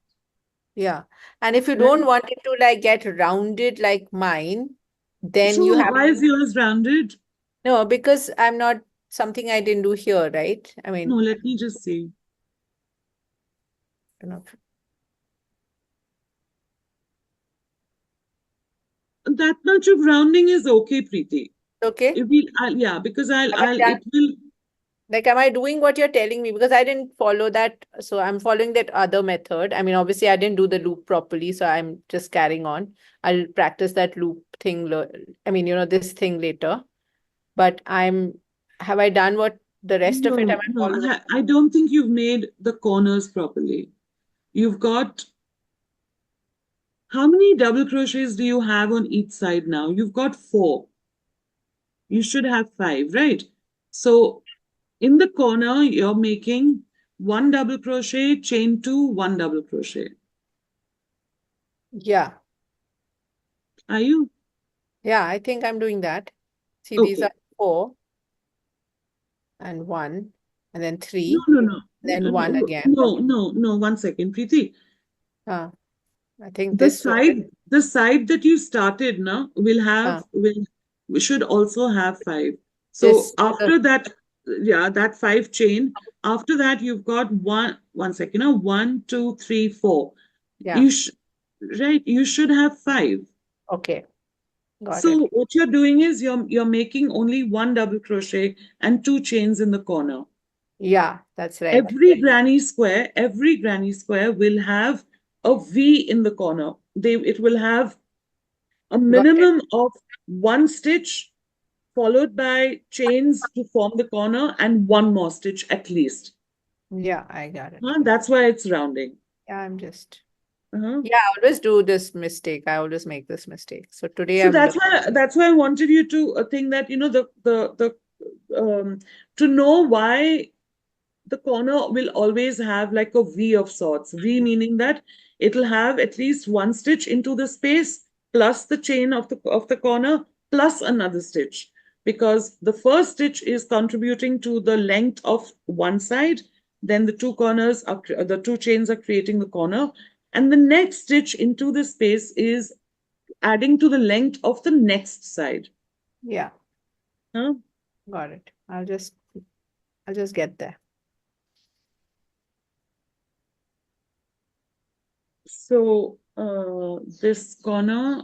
Speaker 2: Yeah. And if you
Speaker 1: Right.
Speaker 2: don't want it to like get rounded like mine, then
Speaker 1: So
Speaker 2: you have
Speaker 1: why is yours rounded?
Speaker 2: no, because I'm not something I didn't do here, right? I mean,
Speaker 1: No, let me just see.
Speaker 2: you know,
Speaker 1: That much of rounding is okay, Preeti.
Speaker 2: okay.
Speaker 1: It will, yeah, because
Speaker 2: Have I done-
Speaker 1: it will.
Speaker 2: Like, am I doing what you're telling me? Because I didn't follow that. So I'm following that other method. I mean, obviously, I didn't do the loop properly. So I'm just carrying on. I'll practice that loop thing. I mean, this thing later. But have I done what the rest of it? Am I following?
Speaker 1: I don't think you've made the corners properly. You've got, how many double crochets do you have on each side now? You've got 4. You should have 5, right? So in the corner, you're making 1 double crochet, chain 2, 1 double crochet.
Speaker 2: Yeah.
Speaker 1: Are you?
Speaker 2: Yeah, I think I'm doing that. See, these
Speaker 1: Okay.
Speaker 2: are 4 and 1 and then
Speaker 1: No,
Speaker 2: 3,
Speaker 1: no.
Speaker 2: then 1 again.
Speaker 1: No, 1 second, Preeti.
Speaker 2: I think
Speaker 1: The
Speaker 2: this way.
Speaker 1: side that you started now we should also have 5. So
Speaker 2: This
Speaker 1: after that, yeah, that 5 chain, after that you've got 1 second, 1, 2, 3, 4.
Speaker 2: yeah.
Speaker 1: You should, right, you should have 5.
Speaker 2: Okay. Got
Speaker 1: So
Speaker 2: it.
Speaker 1: what you're doing is you're making only 1 double crochet and 2 chains in the corner.
Speaker 2: Yeah, that's right.
Speaker 1: Every granny square will have a V in the corner. It will have a
Speaker 2: Got it.
Speaker 1: minimum of 1 stitch followed by chains to form the corner and 1 more stitch at least.
Speaker 2: Yeah, I got it.
Speaker 1: That's why it's rounding.
Speaker 2: Yeah, I'm just.
Speaker 1: Uh-huh.
Speaker 2: Yeah, I always do this mistake. I always make this mistake. So today
Speaker 1: So
Speaker 2: I'm
Speaker 1: that's why I wanted you to think that the to know why the corner will always have like a V of sorts. V meaning that it'll have at least 1 stitch into the space plus the chain of the corner plus another stitch, because the first stitch is contributing to the length of one side, then the 2 chains are creating the corner, and the next stitch into the space is adding to the length of the next side.
Speaker 2: Yeah,
Speaker 1: Huh?
Speaker 2: got it. I'll just get there.
Speaker 1: So this corner,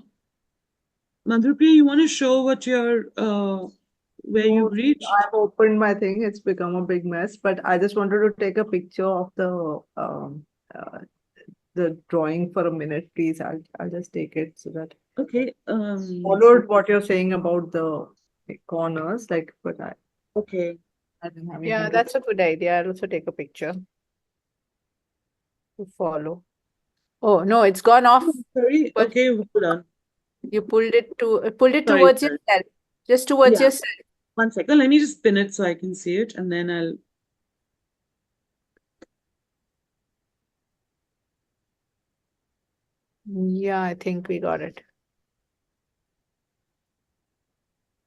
Speaker 1: Madhurpriya, you want to show what your where
Speaker 3: No,
Speaker 1: you've reached?
Speaker 3: I've opened my thing. It's become a big mess, but I just wanted to take a picture of the drawing for a minute, please. I'll just take it so that
Speaker 1: Okay.
Speaker 3: followed what you're saying about the corners, like, but
Speaker 1: Okay.
Speaker 3: I didn't have
Speaker 2: Yeah,
Speaker 3: anything to.
Speaker 2: that's a good idea. I'll also take a picture to follow. Oh, no, it's gone off.
Speaker 1: Sorry.
Speaker 2: Well,
Speaker 1: Okay, hold on.
Speaker 2: you pulled it
Speaker 1: Sorry,
Speaker 2: towards
Speaker 1: sorry.
Speaker 2: yourself. Just towards
Speaker 1: Yeah.
Speaker 2: yourself.
Speaker 1: 1 second. Let me just pin it so I can see it, and then I'll.
Speaker 2: Yeah, I think we got it.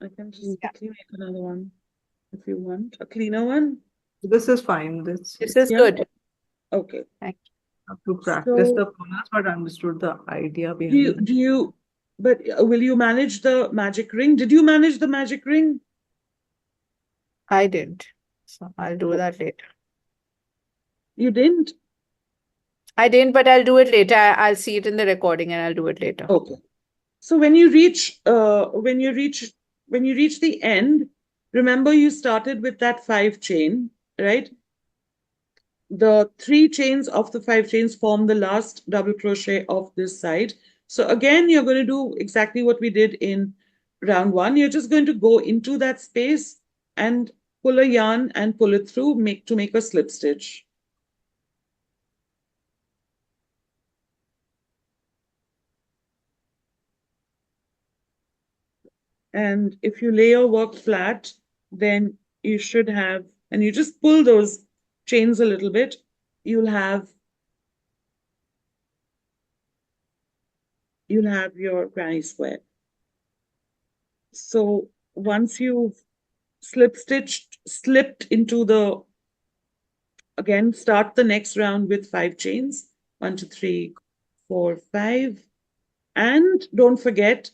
Speaker 1: I can just
Speaker 2: Yeah.
Speaker 1: quickly make another one if you want a cleaner one.
Speaker 3: This is fine. This
Speaker 2: This is
Speaker 1: Yeah.
Speaker 2: good.
Speaker 1: Okay.
Speaker 2: Thank
Speaker 3: have to practice
Speaker 1: So
Speaker 3: the corners, but understood the idea
Speaker 1: do you
Speaker 3: behind it.
Speaker 1: do you? But will you manage the magic ring? Did you manage the magic ring?
Speaker 2: I didn't. So I'll do that later.
Speaker 1: You didn't?
Speaker 2: I didn't, but I'll do it later. I'll see it in the recording and I'll do it later.
Speaker 1: Okay. So when you reach the end, remember you started with that 5 chain, right? The 3 chains of the 5 chains form the last double crochet of this side. So again, you're going to do exactly what we did in round 1. You're just going to go into that space and pull a yarn and pull it through to make a slip stitch. And if you lay your work flat, then you should have, and you just pull those chains a little bit, you'll have your granny square. So once you've slipped into the, again, start the next round with 5 chains. 1, 2, 3, 4, 5. And don't forget,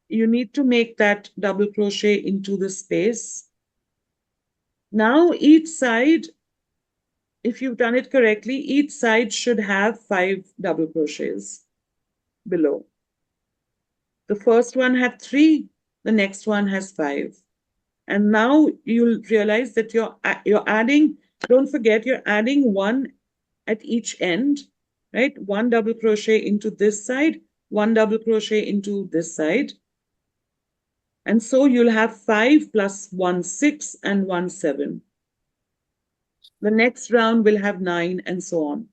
Speaker 1: you need to make that double crochet into the space. Now each side, if you've done it correctly, each side should have 5 double crochets below. The first one had 3, the next one has 5. And now you'll realize that you're adding, don't forget, you're adding 1 at each end, right? 1 double crochet into this side, 1 double crochet into this side. And so you'll have 5 plus 1, 6, and 1, 7. The next round will have 9 and so on.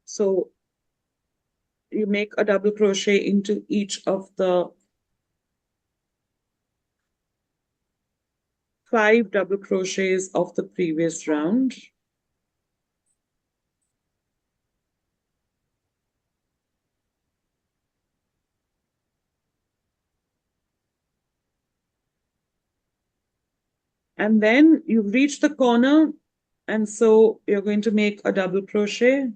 Speaker 1: So you make a double crochet into each of the 5 double crochets of the previous round. And then you've reached the corner, and so you're going to make a double crochet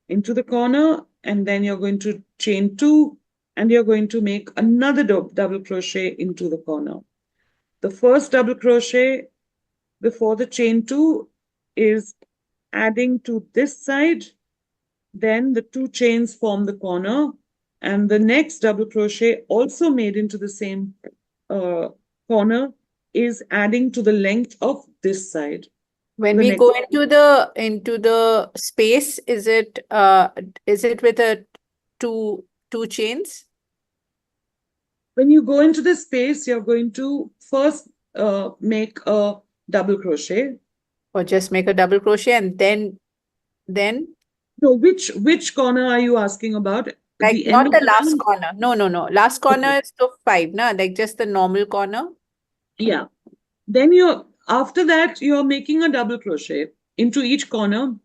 Speaker 1: into the corner, and then you're going to chain 2, and you're going to make another double crochet into the corner. The first double crochet before the chain 2 is adding to this side, then the 2 chains form the corner, and the next double crochet also made into the same corner is adding to the length of this side.
Speaker 2: When
Speaker 1: The
Speaker 2: we
Speaker 1: next
Speaker 2: go into the space, is it with a two chains?
Speaker 1: When you go into the space, you're going to first make a double crochet.
Speaker 2: Or just make a double crochet and then
Speaker 1: So which corner are you asking about?
Speaker 2: like
Speaker 1: The
Speaker 2: not
Speaker 1: end of
Speaker 2: the
Speaker 1: the
Speaker 2: last
Speaker 1: round?
Speaker 2: corner. No. Last corner
Speaker 1: Okay.
Speaker 2: is the 5, na? Like just the normal corner.
Speaker 1: Yeah. Then after that, you're making a double crochet into each corner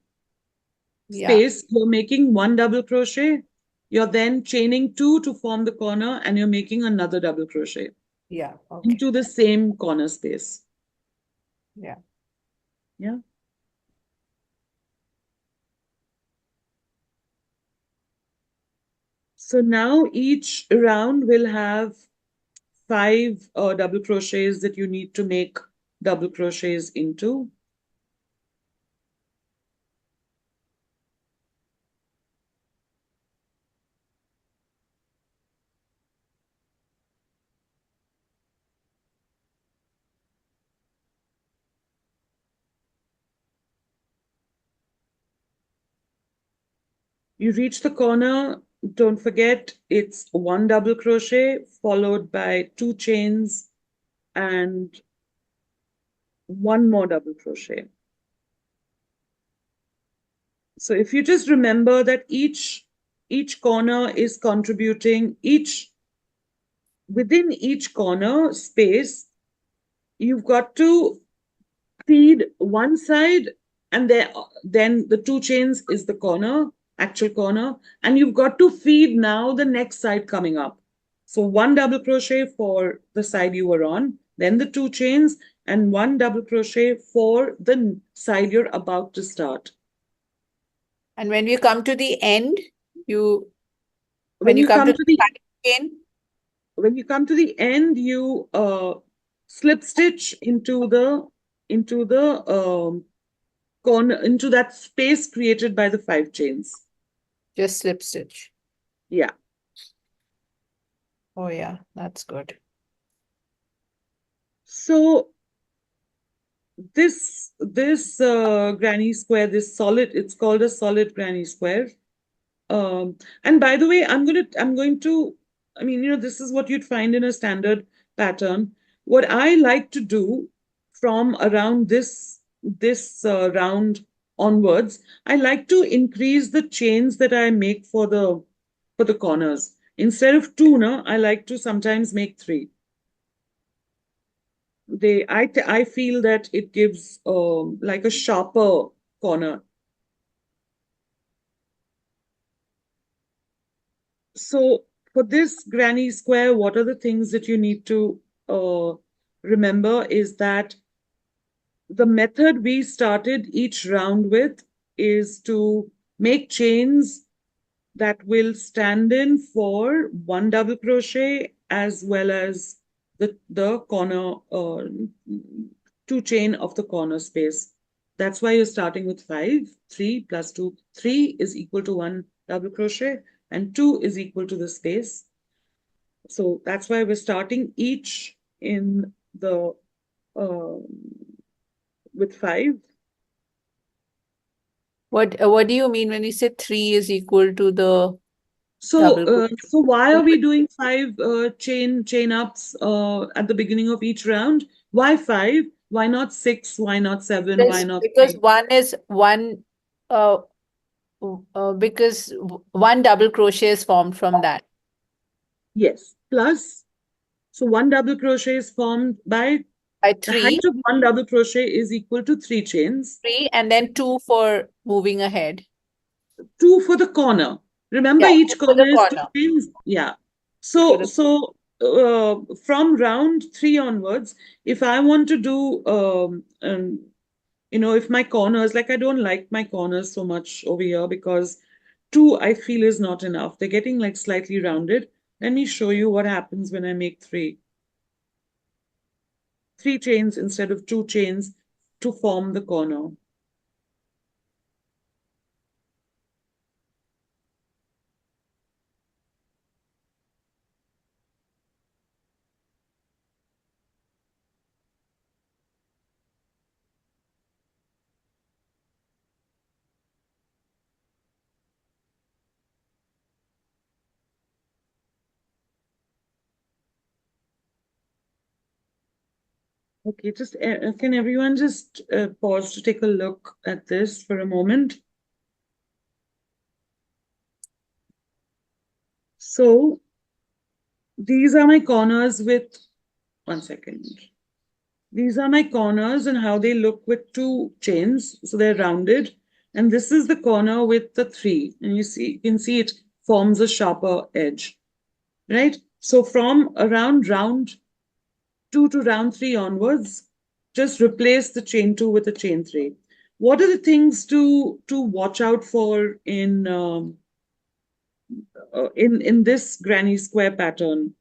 Speaker 2: Yeah.
Speaker 1: space. You're making 1 double crochet. You're then chaining 2 to form the corner, and you're making another double crochet
Speaker 2: Yeah. Okay.
Speaker 1: into the same corner space.
Speaker 2: Yeah.
Speaker 1: Yeah. So now each round will have 5 double crochets that you need to make double crochets into. You reach the corner, don't forget it's 1 double crochet followed by 2 chains and 1 more double crochet. So if you just remember that each corner is contributing, within each corner space, you've got to feed one side, and then the 2 chains is the corner, actual corner, and you've got to feed now the next side coming up. So 1 double crochet for the side you were on, then the 2 chains, and 1 double crochet for the side you're about to start.
Speaker 2: And when you come to the end,
Speaker 1: When you come to the
Speaker 2: side again,
Speaker 1: when you come to the end, you slip stitch into the corner, into that space created by the 5 chains.
Speaker 2: just slip stitch.
Speaker 1: Yeah.
Speaker 2: Oh yeah, that's good.
Speaker 1: So this granny square, it's called a solid granny square. And by the way, I'm going to, I mean, this is what you'd find in a standard pattern. What I like to do from around this round onwards, I like to increase the chains that I make for the corners. Instead of 2, I like to sometimes make 3. I feel that it gives like a sharper corner. So for this granny square, what are the things that you need to remember is that the method we started each round with is to make chains that will stand in for 1 double crochet as well as the corner 2 chain of the corner space. That's why you're starting with 5. 3 plus 2. 3 is equal to 1 double crochet, and 2 is equal to the space. So that's why we're starting each in the with 5.
Speaker 2: What do you mean when you say 3 is equal to the
Speaker 1: So
Speaker 2: double crochet?
Speaker 1: so why are we doing 5 chain ups at the beginning of each round? Why 5? Why not 6? Why not 7? Why not
Speaker 2: Because
Speaker 1: 3?
Speaker 2: one is one because 1 double crochet is formed from that.
Speaker 1: Yes. Plus, so 1 double crochet is formed by
Speaker 2: By
Speaker 1: the
Speaker 2: 3,
Speaker 1: height of 1 double crochet is equal to 3 chains.
Speaker 2: 3, and then 2 for moving ahead.
Speaker 1: 2 for the corner. Remember,
Speaker 2: Yeah,
Speaker 1: each
Speaker 2: 2 for the
Speaker 1: corner is 2
Speaker 2: corner.
Speaker 1: chains. Yeah.
Speaker 2: For
Speaker 1: So
Speaker 2: the
Speaker 1: so from round 3 onwards, if I want to do, if my corners, like I don't like my corners so much over here because 2 I feel is not enough. They're getting like slightly rounded. Let me show you what happens when I make 3. 3 chains instead of 2 chains to form the corner. Okay, just can everyone just pause to take a look at this for a moment? So these are my corners with, 1 second. These are my corners and how they look with 2 chains. So they're rounded. And this is the corner with the 3. And you can see it forms a sharper edge, right? So from around round 2 to round 3 onwards, just replace the chain 2 with a chain 3. What are the things to watch out for in this granny square pattern?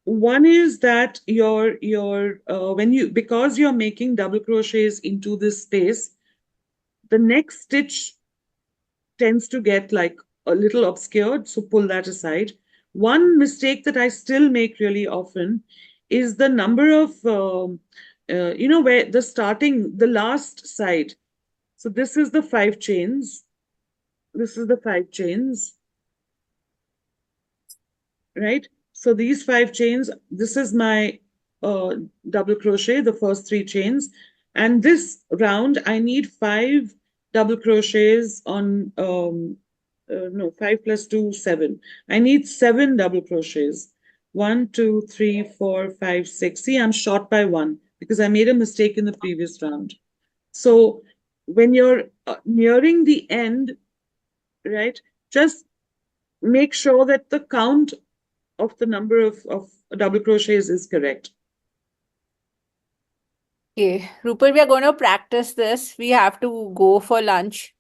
Speaker 1: One is that because you're making double crochets into this space, the next stitch tends to get like a little obscured, so pull that aside. One mistake that I still make really often is the number of where the last side. So this is the 5 chains. This is the 5 chains, right? So these 5 chains, this is my double crochet, the first 3 chains. And this round, I need 5 double crochets on, 5 plus 2, 7. I need 7 double crochets. 1, 2, 3, 4, 5, 6. See, I'm short by 1 because I made a mistake in the previous round. So when you're nearing the end, right, just make sure that the count of the number of double crochets is correct.
Speaker 2: Okay, Rupal, we are going to practice this. We have to go for lunch.